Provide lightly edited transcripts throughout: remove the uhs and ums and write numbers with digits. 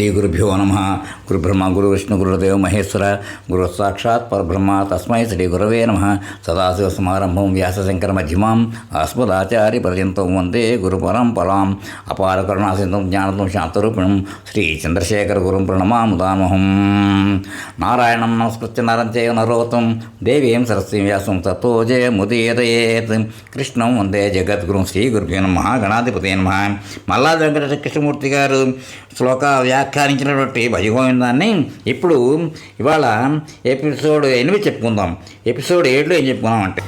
శ్రీ గురుభ్యో నమ. గురుబ్రహ్మ గురువిష్ణు గురుదేవ మహేశ్వర గురు సాక్షాత్ పరబ్రహ్మ తస్మై శ్రీ గురవే నమ. సదాశివసమారంభం వ్యాసశంకర మధ్యమాం అస్మదాచార్య పర్యంతం వందే గురు పరంపరాం. అపార కరుణాసింధం జ్ఞానతం శాంతరూపిణం శ్రీ చంద్రశేఖర గురుం ప్రణమాముదామహం. నారాయణం నమస్కృత్య నరం చైవ నరోత్తం దేవీం సరస్వతీం వ్యాసం తతో జయముదీరయేత్. కృష్ణం వందే జగద్గురుం శ్రీ గురుభ్యో నమః. గణాధిపతే నమః. మల్లాది వెంకట కృష్ణమూర్తి గారు శ్లోక వ్యాఖ్యానించినటువంటి భజగోవిందాన్ని ఇప్పుడు ఇవాళ ఎపిసోడ్ 8 చెప్పుకుందాం. ఎపిసోడ్ 7లో ఏం చెప్పుకున్నామంటే,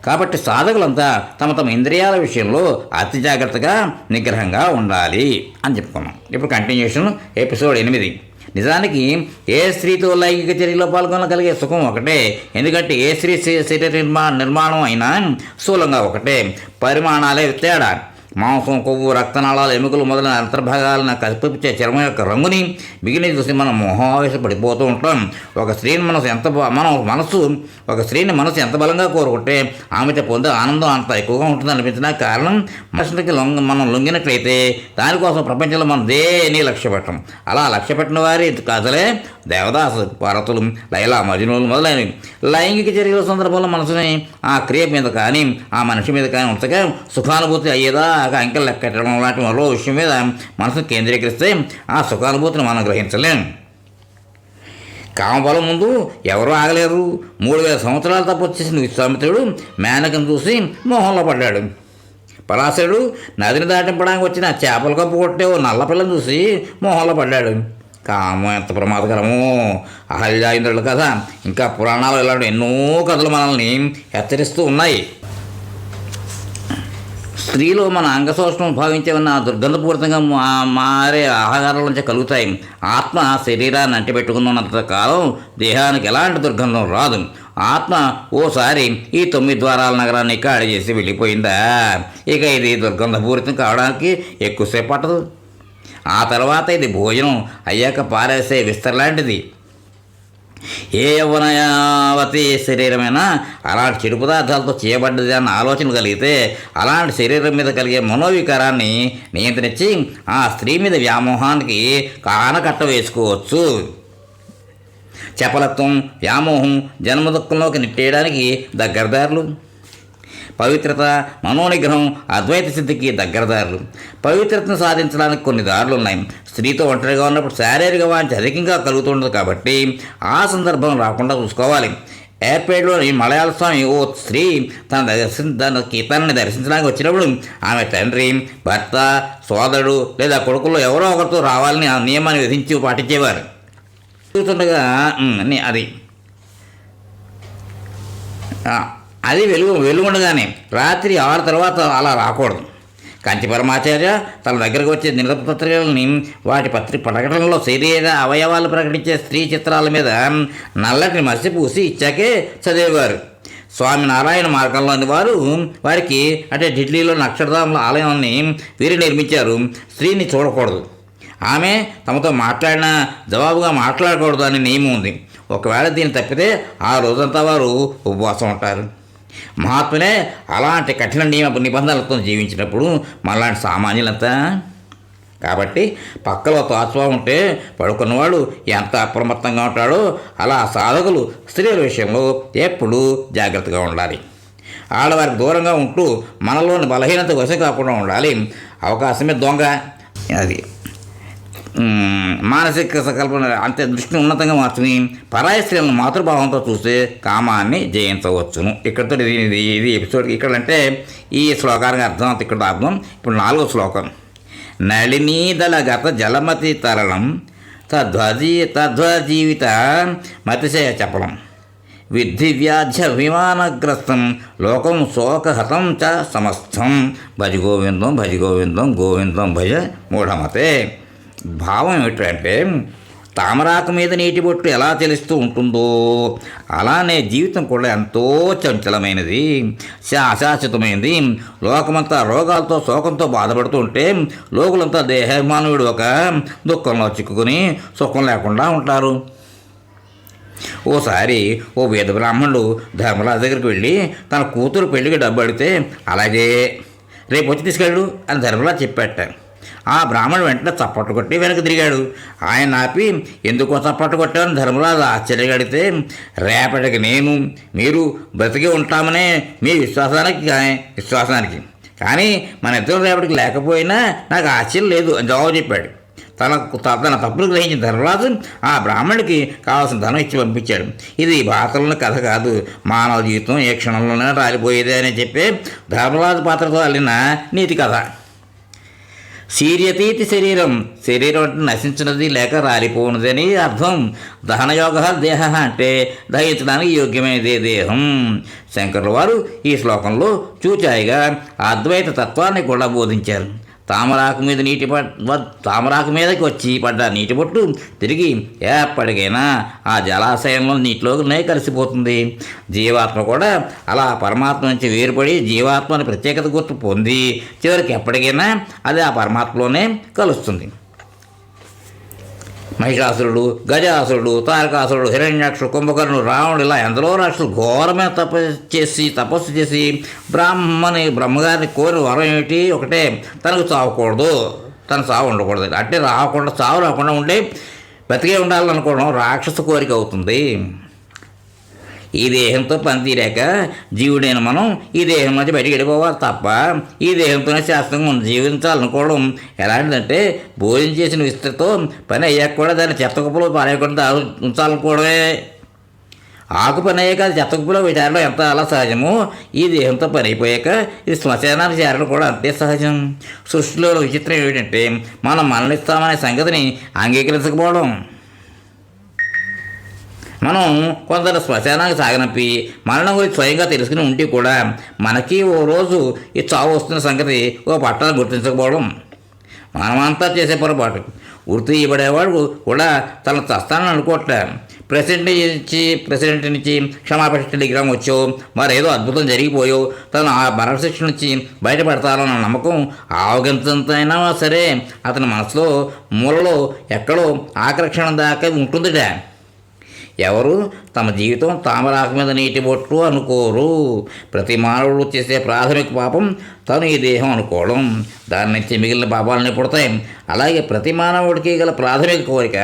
కాబట్టి సాధకులంతా తమ తమ ఇంద్రియాల విషయంలో అతి జాగ్రత్తగా నిగ్రహంగా ఉండాలి అని చెప్పుకున్నాం. ఇప్పుడు కంటిన్యూషన్ ఎపిసోడ్ 8. నిజానికి ఏ స్త్రీతో లైంగిక చర్యలో పాల్గొనగలిగే సుఖం ఒకటే. ఎందుకంటే ఏ స్త్రీ శరీర నిర్మాణం అయినా స్థూలంగా ఒకటే, పరిమాణాలే తేడా. మాంసం, కొవ్వు, రక్తనాళాలు, ఎముకలు మొదలైన అంతర్భాగాలను కల్పించే చర్మం యొక్క రంగుని మిగిలిన చూసి మనం మోహావేశపడిపోతూ ఉంటాం. ఒక స్త్రీని మనసు ఎంత బలంగా కోరుకుంటే ఆమెతో పొందే ఆనందం అంత ఎక్కువగా ఉంటుంది అనిపించడానికి కారణం, మనుషులకి మనం లొంగినట్లయితే దానికోసం ప్రపంచంలో మనం దేని లక్ష్య పెట్టం. అలా లక్ష్య పెట్టిన వారి కథలే దేవదాసు, పార్వతులు, లైలా, మజ్నూలు మొదలైనవి. లైంగిక చర్యల సందర్భంలో మనసుని ఆ క్రియ మీద కానీ ఆ మనిషి మీద కానీ ఉంచగా సుఖానుభూతి అయ్యేదా అంకెలు లెక్కట్టడం లాంటి మరో విషయం మీద మనసును కేంద్రీకరిస్తే ఆ సుఖానుభూతిని మనం గ్రహించలేం. కామబలం ముందు ఎవరూ ఆగలేరు. 3000 సంవత్సరాలు తప్పొచ్చేసిన విశ్వామిత్రుడు మేనకను చూసి మోహంలో పడ్డాడు. పరాశరుడు నదిని దాటింపడానికి వచ్చిన చేపల కప్పు కొట్టే ఓ నల్లపిల్లని చూసి మోహంలో పడ్డాడు. కామం ఎంత ప్రమాదకరమో! అహల్యాయింద్రుల కథ, ఇంకా పురాణాలు ఇలాంటి ఎన్నో కథలు మనల్ని హెచ్చరిస్తూ ఉన్నాయి. స్త్రీలో మన అంగశోషణం భావించేవన్న దుర్గంధపూరితంగా మారే ఆహారాల నుంచి కలుగుతాయి. ఆత్మ శరీరాన్ని అంటిపెట్టుకున్నంత కాలం దేహానికి ఎలాంటి దుర్గంధం రాదు. ఆత్మ ఓసారి ఈ 9 ద్వారాల నగరాన్ని ఖాళీ చేసి వెళ్ళిపోయిందా, ఇక ఇది దుర్గంధపూరితం కావడానికి ఎక్కువసేపు పట్టదు. ఆ తర్వాత ఇది భోజనం అయ్యాక పారేసే విస్తరలాంటిది. ఏ యవ్వనవతి శరీరమైనా అలాంటి చెడు పదార్థాలతో చేయబడ్డది అన్న ఆలోచన కలిగితే అలాంటి శరీరం మీద కలిగే మనోవికారాన్ని నియంత్రించి ఆ స్త్రీ మీద వ్యామోహానికి కానకట్ట వేసుకోవచ్చు. చపలత్వం, వ్యామోహం జన్మదుఃఖంలోకి నెట్టేయడానికి దగ్గరదారులు. పవిత్రత, మనోనిగ్రహం అద్వైత సిద్ధికి దగ్గరదారులు. పవిత్రతను సాధించడానికి కొన్ని దారులు ఉన్నాయి. స్త్రీతో ఒంటరిగా ఉన్నప్పుడు శారీరక వాంఛ అధికంగా కలుగుతుండదు కాబట్టి ఆ సందర్భం రాకుండా చూసుకోవాలి. ఏర్పేటలోని మలయాళ స్వామి ఓ స్త్రీ తనని దర్శించడానికి వచ్చినప్పుడు ఆమె తండ్రి, భర్త, సోదరుడు లేదా కొడుకుల్లో ఎవరో ఒకరితో రావాలని ఆ నియమాన్ని విధించి పాటించేవారు. చూస్తుండగా అది వెలుగుండగానే రాత్రి 6 తర్వాత అలా రాకూడదు. కంచి పరమాచార్య తన దగ్గరకు వచ్చే దినపత్రికలని వాటి ప్రకటనలో శరీర అవయవాలు ప్రకటించే స్త్రీ చిత్రాల మీద నల్లటిని మసి పూసి ఇచ్చాకే చదివేవారు. స్వామి నారాయణ మార్గంలోని వారికి అంటే ఢిల్లీలో అక్షరధాముల ఆలయాన్ని వీరు నిర్మించారు. స్త్రీని చూడకూడదు, ఆమె తమతో మాట్లాడినా జవాబుగా మాట్లాడకూడదు అనే నియమం ఉంది. ఒకవేళ దీన్ని తప్పితే ఆ రోజంతా వారు ఉపవాసం ఉంటారు. మహాత్ములే అలాంటి కఠిన నిబంధనలతో జీవించినప్పుడు మనలాంటి సామాన్యులంతా. కాబట్టి పక్కలో తాత్వం ఉంటే పడుకున్నవాడు ఎంత అప్రమత్తంగా ఉంటాడో అలా సాధకులు స్త్రీల విషయంలో ఎప్పుడూ జాగ్రత్తగా ఉండాలి. ఆడవారికి దూరంగా ఉంటూ మనలోని బలహీనత వశం కాకుండా ఉండాలి. అవకాశమే దొంగ. అది మానసిక సంకల్పన అంతే దృష్టిని ఉన్నతంగా మార్చుని పరాయి స్త్రీలను మాతృభావంతో చూస్తే కామాన్ని జయించవచ్చును. ఇక్కడితో ఇది ఎపిసోడ్ ఇక్కడంటే ఈ శ్లోకానికి అర్థం అంత ఇక్కడ అర్థం. ఇప్పుడు 4వ శ్లోకం. నళినీదళగత జలమతి తరళం తద్వజీవిత మతిశయ చపలం విద్ధి వ్యాధ్య విమానగ్రస్తం లోకం శోకహతం చ సమస్తం భజ గోవిందం భజ గోవిందం గోవిందం భజ మూఢమతే. భావం ఏమిటంటే, తామరాకు మీద నీటి బొట్టు ఎలా తెలుస్తూ ఉంటుందో అలానే జీవితం కూడా ఎంతో చంచలమైనది, అశాశ్వతమైనది. లోకమంతా రోగాలతో శోకంతో బాధపడుతూ ఉంటే లోకులంతా దేహాభిమానుడు ఒక దుఃఖంలో చిక్కుకొని సుఖం లేకుండా ఉంటారు. ఓసారి ఓ వేద బ్రాహ్మణుడు ధర్మరాజు దగ్గరికి వెళ్ళి తన కూతురు పెళ్లికి డబ్బు అడిగితే, అలాగే రేపు వచ్చి తీసుకెళ్ళు అని ధర్మరాజు చెప్పాట. ఆ బ్రాహ్మణుడు వెంటనే చప్పట్లు కొట్టి వెనక్కి తిరిగాడు. ఆయన ఆపి, ఎందుకో చప్పట్లు కొట్టామని ధర్మరాజు ఆశ్చర్యగడితే, రేపటికి నేను మీరు బ్రతికి ఉంటామనే మీ విశ్వాసానికి కానీ మన ఇద్దరు రేపటికి లేకపోయినా నాకు ఆశ్చర్యం లేదు అని జవాబు చెప్పాడు. తన తప్పులు గ్రహించిన ధర్మరాజు ఆ బ్రాహ్మణుడికి కావాల్సిన ధనం ఇచ్చి పంపించాడు. ఇది భారతంలో కథ కాదు, మానవ జీవితం ఏ క్షణంలోనే రాలిపోయేదే అని చెప్పే ధర్మరాజు పాత్రతో అల్లిన నీతి కథ. శీర్యతీతి శరీరం అంటే నశించినది లేక రాలిపోయినది అని అర్థం. దహనయోగ దేహ అంటే దహించడానికి యోగ్యమైనదే దేహం. శంకరుల వారు ఈ శ్లోకంలో చూచాయిగా అద్వైత తత్వాన్ని కూడా బోధించారు. తామరాకు మీదకి వచ్చి పడ్డ నీటి బొట్టు తిరిగి ఎప్పటికైనా ఆ జలాశయంలో నీటిలోనే కలిసిపోతుంది. జీవాత్మ కూడా అలా పరమాత్మ నుంచి వేరుపడి జీవాత్మని ప్రత్యేకత గుర్తు పొంది చివరికి ఎప్పటికైనా అది ఆ పరమాత్మలోనే కలుస్తుంది. మహిషాసురుడు, గజాసురుడు, తారకాసురుడు, హిరణ్యాక్షుడు, కుంభకర్ణుడు, రావణుడు ఇలా ఎందరో రాక్షసులు ఘోరమైన తపస్సు చేసి బ్రహ్మగారిని కోరిన వరం ఏమిటి? ఒకటే, తనకు చావకూడదు, తన చావు ఉండకూడదు. అంటే చావు రాకుండా ఉండే బతికే ఉండాలనుకోవడం రాక్షస కోరిక అవుతుంది. ఈ దేహంతో పనితీరాక జీవుడైన మనం ఈ దేహం నుంచి బయటికి వెళ్ళిపోవాలి తప్ప ఈ దేహంతోనే శాస్త్రంగా జీవించాలనుకోవడం ఎలాంటిదంటే, భోజనం చేసిన విస్తృతో పని అయ్యాక కూడా దాన్ని చెత్తకుప్పలో పారేయకుండా ఉంచాలనుకోవడమే. ఆకు పని అయ్యాక అది చెత్తకుప్పలో చేరడం ఎంత అలా సహజమో, ఈ దేహంతో పని అయిపోయాక ఇది శ్మశానానికి చేరడం కూడా అంతే సహజం. సృష్టిలో విచిత్రం ఏమిటంటే, మనం మరణిస్తామనే సంగతిని అంగీకరించకపోవడం. మనం కొందరు శ్మశానానికి సాగనంపి మరణం గురించి స్వయంగా తెలుసుకుని ఉంటే కూడా మనకి ఓ రోజు ఈ చావు వస్తున్న సంగతి ఓ పట్టాలు గుర్తించకపోవడం మనమంతా చేసే పొరపాటు. గుర్తు ఇవ్వబడేవాడు కూడా తన చస్తానని అనుకోవట్లే. ప్రెసిడెంట్ నుంచి క్షమాపణ టెలిగ్రామ్ వచ్చో మరేదో అద్భుతం జరిగిపోయో తను ఆ మరణశిక్ష నుంచి బయటపడతానన్న నమ్మకం ఆవగింతంతైనా సరే అతని మనసులో మూలలో ఎక్కడో ఆకర్షణ దాకా ఉంటుందిట. ఎవరు తమ జీవితం తామరాకు మీద నీటి బొట్టు అనుకోరు. ప్రతి మానవుడు చేసే ప్రాథమిక పాపం తను ఈ దేహం అనుకోవడం. దాని నుంచి మిగిలిన పాపాలన్నీ పుడతాయి. అలాగే ప్రతి మానవుడికి గల ప్రాథమిక కోరిక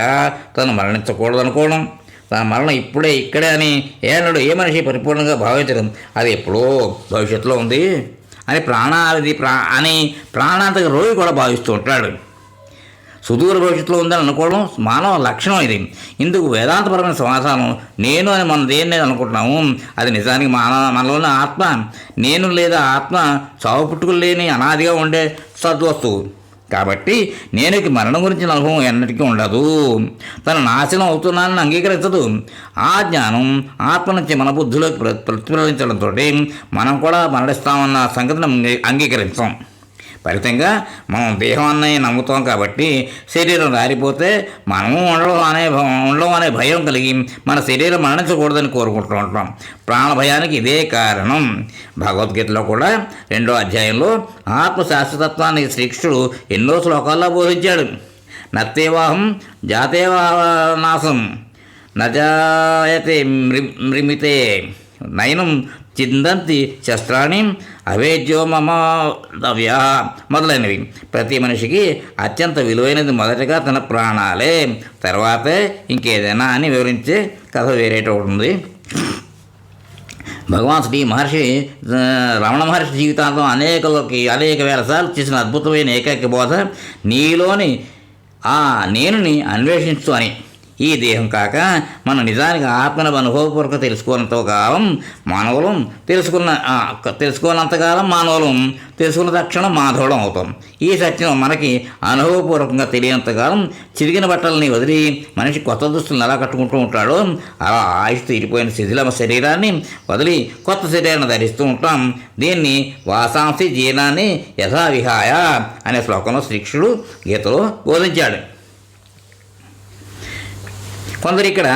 తను మరణించకూడదు అనుకోవడం. తన మరణం ఇక్కడే అని ఏ మనిషి పరిపూర్ణంగా భావించడం, అది ఎప్పుడో భవిష్యత్తులో ఉంది అని ప్రాణాంతక రోగి కూడా భావిస్తూ ఉంటాడు. సుదూర భవిష్యత్తులో ఉందని అనుకోవడం మానవ లక్షణం. ఇది ఇందుకు వేదాంతపరమైన సమాధానం నేను అని మనం దేన్ని అనుకుంటున్నాము అది నిజానికి మనలోని ఆత్మ. నేను లేదా ఆత్మ చావు పుట్టుకులు లేని అనాదిగా ఉండే సద్వస్తువు. కాబట్టి నేనుకి మరణం గురించిన అనుభవం ఎన్నటికీ ఉండదు. తన నాశనం అవుతున్నానని అంగీకరించదు. ఆ జ్ఞానం ఆత్మ నుంచి మన బుద్ధిలోకి ప్రతిఫలించడంతో మనం కూడా మరణిస్తామన్న సంగతిని అంగీకరించాం. ఫలితంగా మనం దేహాన్ని నమ్ముతాం కాబట్టి శరీరం రాలిపోతే మనము ఉండడం అనే భయం కలిగి మన శరీరం మరణించకూడదని కోరుకుంటూ ఉంటాం. ప్రాణభయానికి ఇదే కారణం. భగవద్గీతలో కూడా 2వ అధ్యాయంలో ఆత్మ శాశ్వతత్వాన్ని శ్రీకృష్ణుడు ఎన్నో శ్లోకాల్లో బోధించాడు. నత్తేవాహం జాతేవానాశం నజాయతే మృమితే నయనం చిందంతి శస్త్రాన్ని అవేద్యో మమవ్యా మొదలైనవి. ప్రతి మనిషికి అత్యంత విలువైనది మొదటగా తన ప్రాణాలే, తర్వాతే ఇంకేదైనా అని వివరించే కథ వేరేట ఉంటుంది. భగవాన్ శ్రీ మహర్షి రమణ మహర్షి జీవితాంతం అనేక వేల సార్లు చేసిన అద్భుతమైన ఏకైక బోధ నీలోని ఆ నేనుని అన్వేషించు అని. ఈ దేహం కాక మనం నిజానికి ఆత్మను అనుభవపూర్వక తెలుసుకున్నంతకాలం మానవులం తెలుసుకున్నంతకాలం మానవులం తెలుసుకున్న తక్షణం మాధవుడం అవుతాం. ఈ సత్యం మనకి అనుభవపూర్వకంగా తెలియనంతకాలం చిరిగిన బట్టలని వదిలి మనిషి కొత్త దుస్తులను ఎలా కట్టుకుంటూ ఉంటాడో అలా ఆయుష్ తీరిపోయిన శిథిల శరీరాన్ని వదిలి కొత్త శరీరాన్ని ధరిస్తూ ఉంటాం. దీన్ని వాసాంసి జీర్ణాన్ని యథావిహాయ అనే శ్లోకంలో శ్రీకృష్ణుడు గీతలో బోధించాడు. కొందరు ఇక్కడ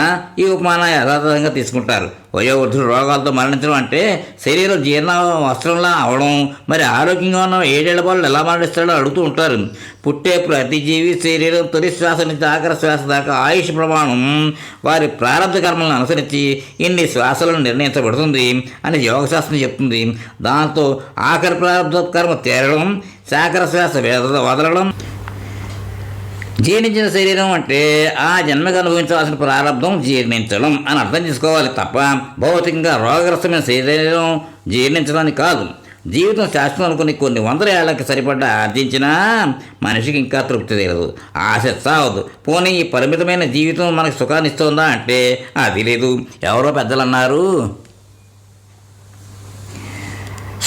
ఈ ఉపమానం యథాతథంగా తీసుకుంటారు. వయోవృద్ధులు రోగాలతో మరణించడం అంటే శరీరం జీర్ణ వస్త్రంలా అవడం. మరి ఆరోగ్యంగా ఉన్న 7 ఏళ్ల వాళ్ళు ఎలా మరణిస్తాడో అడుగుతూ ఉంటారు. పుట్టే ప్రతి జీవి శరీరం తొలి శ్వాస నుంచి ఆఖరి శ్వాస దాకా ఆయుష్ ప్రమాణం వారి ప్రారంభ కర్మలను అనుసరించి ఇన్ని శ్వాసలను నిర్ణయించబడుతుంది అని యోగశాస్త్రం చెప్తుంది. దాంతో ఆఖరి ప్రారంభ కర్మ తేరడం, శాఖర శ్వాస వదలడం, జీర్ణించిన శరీరం అంటే ఆ జన్మకు అనుభవించవలసిన ప్రారంభం జీర్ణించడం అని అర్థం చేసుకోవాలి తప్ప భౌతికంగా రోగగ్రస్తమైన శరీరం జీర్ణించడానికి కాదు. జీవితం శాశ్వతం అనుకుని కొన్ని వందల ఏళ్ళకి సరిపడ్డా ఆర్జించినా మనిషికి ఇంకా తృప్తి తీరదు, ఆశ సావదు. పోనీ ఈ పరిమితమైన జీవితం మనకు సుఖాన్ని ఇస్తుందా అంటే అది లేదు. ఎవరో పెద్దలు అన్నారు,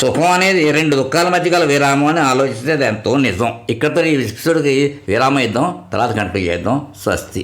సుఖం అనేది రెండు దుఃఖాల మధ్య గల విరామం అని ఆలోచిస్తే అది ఎంతో నిజం. ఇక్కడితో ఈ ఎపిసోడ్కి విరామం ఇద్దాం, తర్వాత కంటిన్యూ చేద్దాం. స్వస్తి.